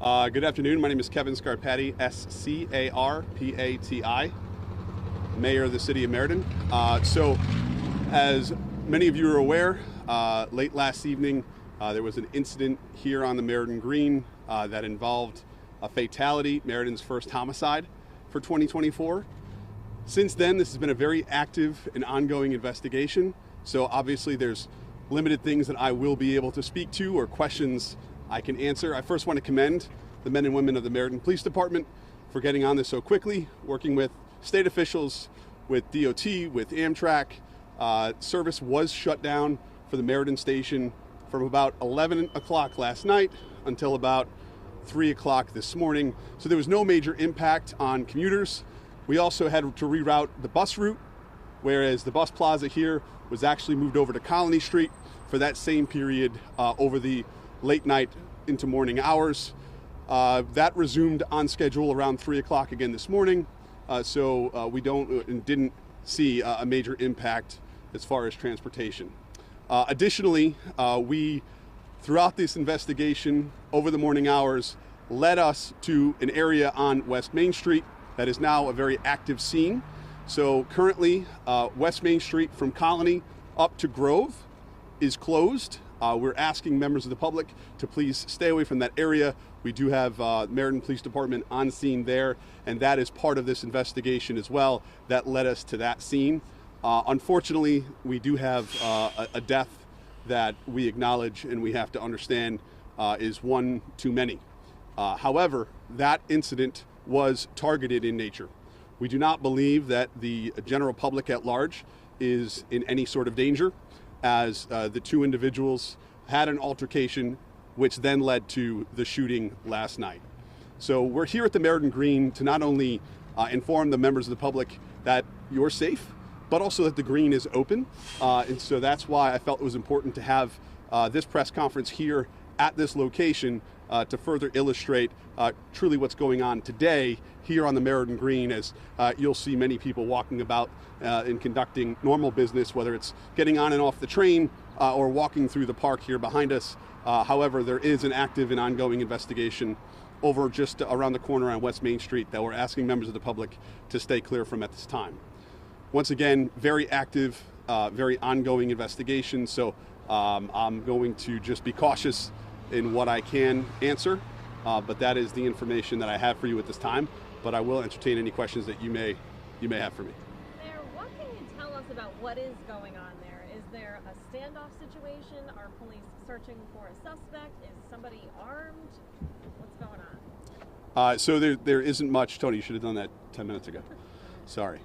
Good afternoon. My name is Kevin Scarpati, S-C-A-R-P-A-T-I, Mayor of the City of Meriden. As many of you are aware, late last evening there was an incident here on the Meriden Green that involved a fatality, Meriden's first homicide for 2024. Since then, this has been a very active and ongoing investigation. So obviously there's limited things that I will be able to speak to or questions I can answer. I first want to commend the men and women of the Meriden Police Department for getting on this so quickly, working with state officials, with DOT, with Amtrak. Service was shut down for the Meriden station from about 11 o'clock last night until about 3 o'clock this morning. So there was no major impact on commuters. We also had to reroute the bus route, whereas the bus plaza here was actually moved over to Colony Street for that same period over the late night into morning hours. That resumed on schedule around 3 o'clock again this morning. So we didn't see a major impact as far as transportation. Additionally, we, throughout this investigation over the morning hours, led us to an area on West Main Street that is now a very active scene. So currently, West Main Street from Colony up to Grove is closed. We're asking members of the public to please stay away from that area. We do have Meriden Police Department on scene there, and that is part of this investigation as well that led us to that scene. Unfortunately, we do have a death that we acknowledge and we have to understand is one too many. However, that incident was targeted in nature. We do not believe that the general public at large is in any sort of danger, as the two individuals had an altercation which then led to the shooting last night. So we're here at the Meriden Green to not only inform the members of the public that you're safe, but also that the green is open. And so that's why I felt it was important to have this press conference here at this location to further illustrate truly what's going on today here on the Meriden Green, as you'll see many people walking about and conducting normal business, whether it's getting on and off the train or walking through the park here behind us. However, there is an active and ongoing investigation over just around the corner on West Main Street that we're asking members of the public to stay clear from at this time. Once again, very active, very ongoing investigation. So I'm going to just be cautious in what I can answer, but that is the information that I have for you at this time. But I will entertain any questions that you may have for me. Mayor, what can you tell us about what is going on there? Is there a standoff situation? Are police searching for a suspect? Is somebody armed? What's going on? So there isn't much. Tony, you should have done that 10 minutes ago. Sorry.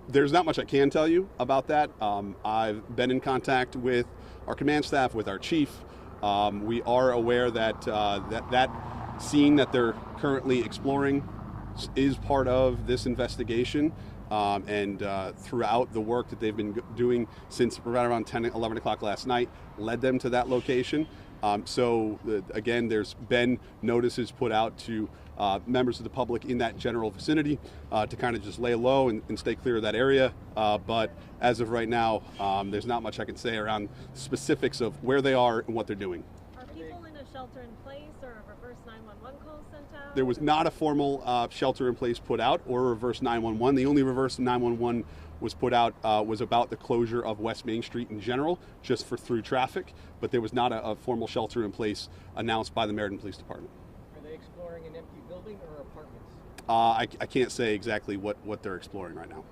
There's not much I can tell you about that. I've been in contact with our command staff, with our chief. We are aware that that scene that they're currently exploring is part of this investigation, and throughout the work that they've been doing since right around 11 o'clock last night led them to that location. Again, there's been notices put out to members of the public in that general vicinity to kind of just lay low and stay clear of that area. But as of right now, there's not much I can say around specifics of where they are and what they're doing. Are people in a shelter in place or a reverse 911 call sent out? There was not a formal shelter in place put out or a reverse 911. The only reverse 911 was put out was about the closure of West Main Street in general, just for through traffic, but there was not a formal shelter in place announced by the Meriden Police Department. Are they exploring an empty building or apartments? I can't say exactly what they're exploring right now.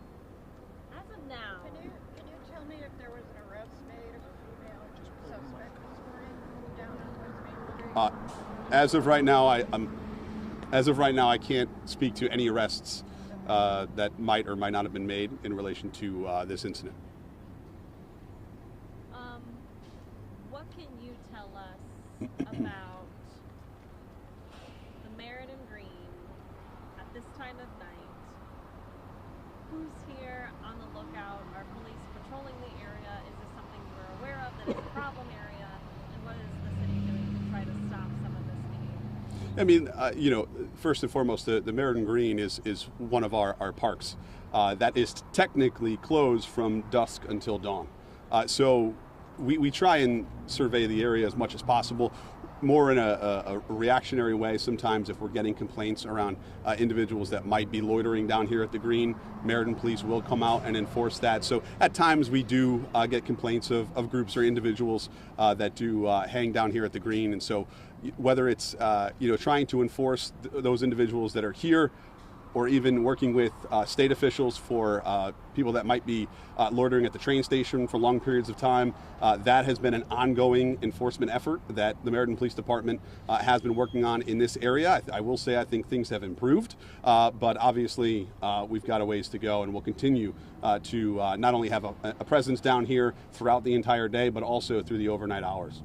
As of now, Can you tell me if there was an arrest made of a female suspect this morning down on West Main Street? As of right now, I can't speak to any arrests that might or might not have been made in relation to this incident. what can you tell us about the Meriden Green at this time of night? Who's here on the lookout? Are police patrolling the area? Is this something we're aware of that is a problem area? And what is the city doing to try to stop some of this behavior? I mean, first and foremost, the Meriden Green is one of our parks that is technically closed from dusk until dawn. So we try and survey the area as much as possible. more in a reactionary way. Sometimes if we're getting complaints around individuals that might be loitering down here at the green, Meriden Police will come out and enforce that. So at times we do get complaints of groups or individuals that do hang down here at the green. And so whether it's trying to enforce those individuals that are here, or even working with state officials for people that might be loitering at the train station for long periods of time. That has been an ongoing enforcement effort that the Meriden Police Department has been working on in this area. I will say I think things have improved, but obviously we've got a ways to go, and we'll continue to not only have a presence down here throughout the entire day, but also through the overnight hours.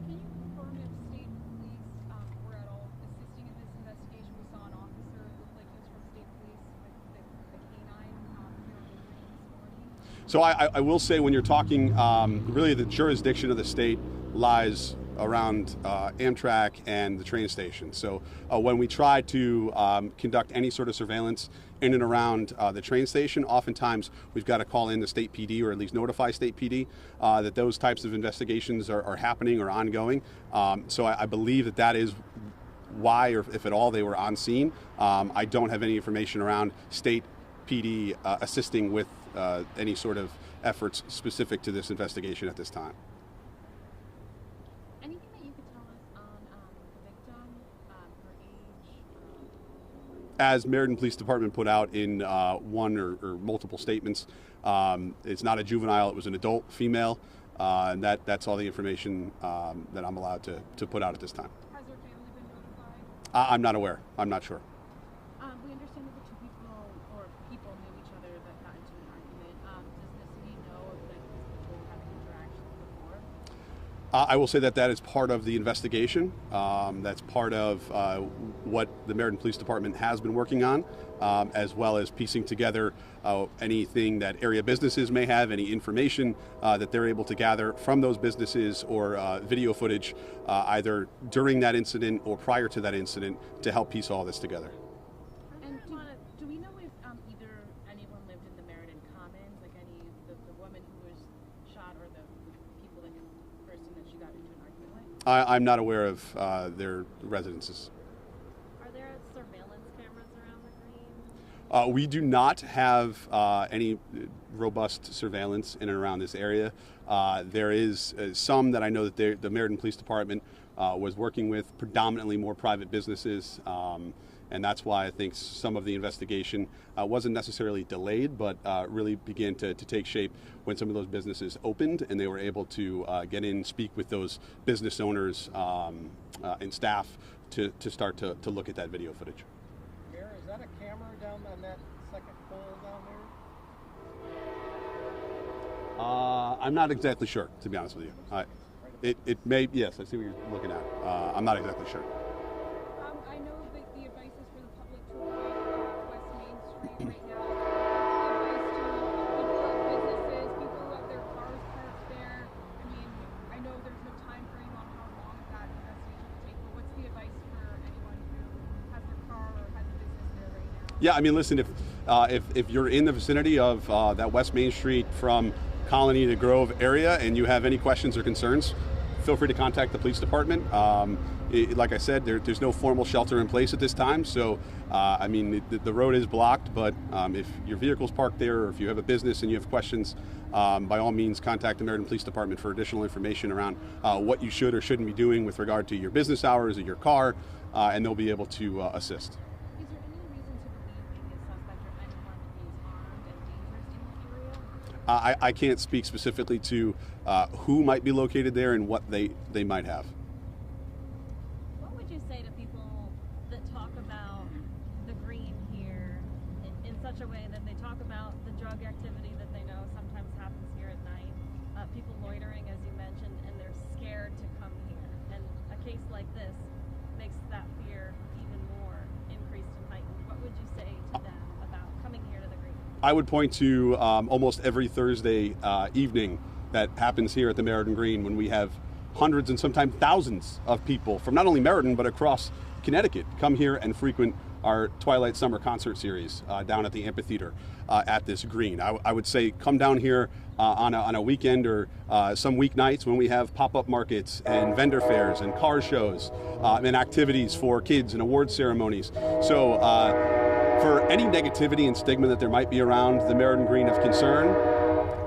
Can you confirm if state police were at all assisting in this investigation? We saw an officer look like he was from state police with the canine here on the green this morning. So I will say, when you're talking, really the jurisdiction of the state lies around Amtrak and the train station. So when we try to conduct any sort of surveillance in and around the train station, oftentimes we've got to call in the state PD, or at least notify state PD that those types of investigations are happening or ongoing. So I believe that is why, or if at all, they were on scene. I don't have any information around state PD assisting with any sort of efforts specific to this investigation at this time. Anything that you could tell us on the victim, her age? As Meriden Police Department put out in one or multiple statements, it's not a juvenile, it was an adult female, and that's all the information that I'm allowed to put out at this time. Has her family been notified? I'm not aware. I'm not sure. We understand that the two people knew each other that got into an argument. Does the city know of these people having interactions before? I will say that is part of the investigation. That's part of what the Meriden Police Department has been working on, as well as piecing together anything that area businesses may have, any information that they're able to gather from those businesses, or video footage either during that incident or prior to that incident, to help piece all this together. And do we know if either anyone lived in the Meriden Commons, like the woman who was shot, or the person that she got into an argument with? I'm not aware of their residences. Are there surveillance cameras around the green? We do not have any robust surveillance in and around this area. There is some that I know that the Meriden Police Department was working with, predominantly more private businesses, and that's why I think some of the investigation wasn't necessarily delayed, but really began to take shape when some of those businesses opened and they were able to get in, speak with those business owners and staff to start to look at that video footage. Mayor, is that a camera down on that second pole down there? I'm not exactly sure, to be honest with you. It may, yes, I see what you're looking at. I'm not exactly sure. I know that the advice is for the public to avoid West Main Street right now. Advice to people at businesses, people who have their cars parked there. I mean, I know there's no time frame on how long that investigation will take, but what's the advice for anyone who has their car or has a business there right now? Yeah, I mean, listen, if you're in the vicinity of that West Main Street from Colony to Grove area and you have any questions or concerns, feel free to contact the police department. Like I said, there's no formal shelter in place at this time, so I mean, the road is blocked, but if your vehicle's parked there, or if you have a business and you have questions, by all means contact the Meriden Police Department for additional information around what you should or shouldn't be doing with regard to your business hours or your car, and they'll be able to assist. Is there any reason to believe maybe a suspect or anyone is armed and dangerous in the area? I can't speak specifically to who might be located there and what they might have. What would you say to people that talk about the green here in such a way that they talk about the drug activity that they know sometimes happens here at night, people loitering, as you mentioned, and they're scared to come here, and a case like this makes that fear even more increased and heightened? What would you say to them about coming here to the green? I would point to almost every Thursday evening that happens here at the Meriden Green, when we have hundreds and sometimes thousands of people from not only Meriden but across Connecticut come here and frequent our Twilight Summer concert series down at the amphitheater at this green. I would say come down here on a weekend or some weeknights when we have pop-up markets and vendor fairs and car shows and activities for kids and award ceremonies. So for any negativity and stigma that there might be around the Meriden Green of concern,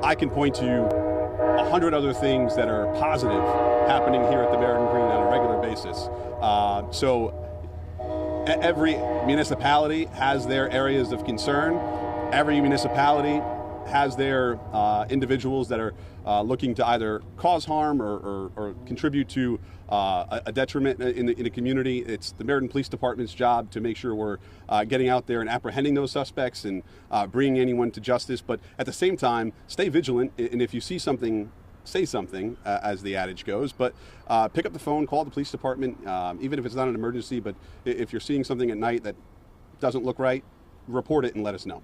I can point to 100 other things that are positive happening here at the Meriden Green on a regular basis. So every municipality has their areas of concern. Every municipality has their individuals that are looking to either cause harm or contribute to a detriment in the community. It's the Meriden Police Department's job to make sure we're getting out there and apprehending those suspects and bringing anyone to justice. But at the same time, stay vigilant. And if you see something, say something, as the adage goes. But pick up the phone, call the police department, even if it's not an emergency. But if you're seeing something at night that doesn't look right, report it and let us know.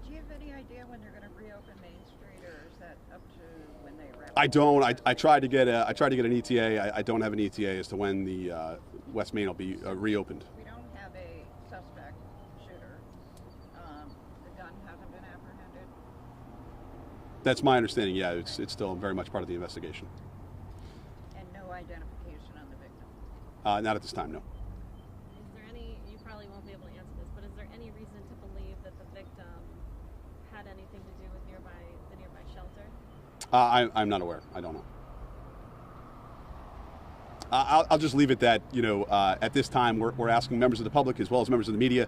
Do you have any idea when they're going to reopen Main Street, or is that up to when they wrap? I don't. I tried to get an ETA. I don't have an ETA as to when the West Main will be reopened. We don't have a suspect shooter. The gun hasn't been apprehended. That's my understanding. Yeah, it's still very much part of the investigation. And no identification on the victim. Not at this time, no. Is there any, you probably won't be able to answer this, but is there any reason to believe that the victim had anything to do with the nearby shelter? I'm not aware. I don't know. I'll just leave it that, at this time we're asking members of the public as well as members of the media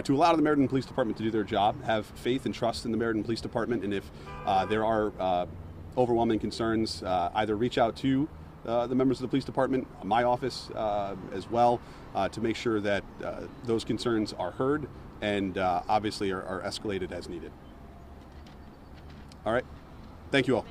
to allow the Meriden Police Department to do their job, have faith and trust in the Meriden Police Department, and if there are overwhelming concerns, either reach out to the members of the police department, my office as well, to make sure that those concerns are heard and obviously are escalated as needed. All right. Thank you all.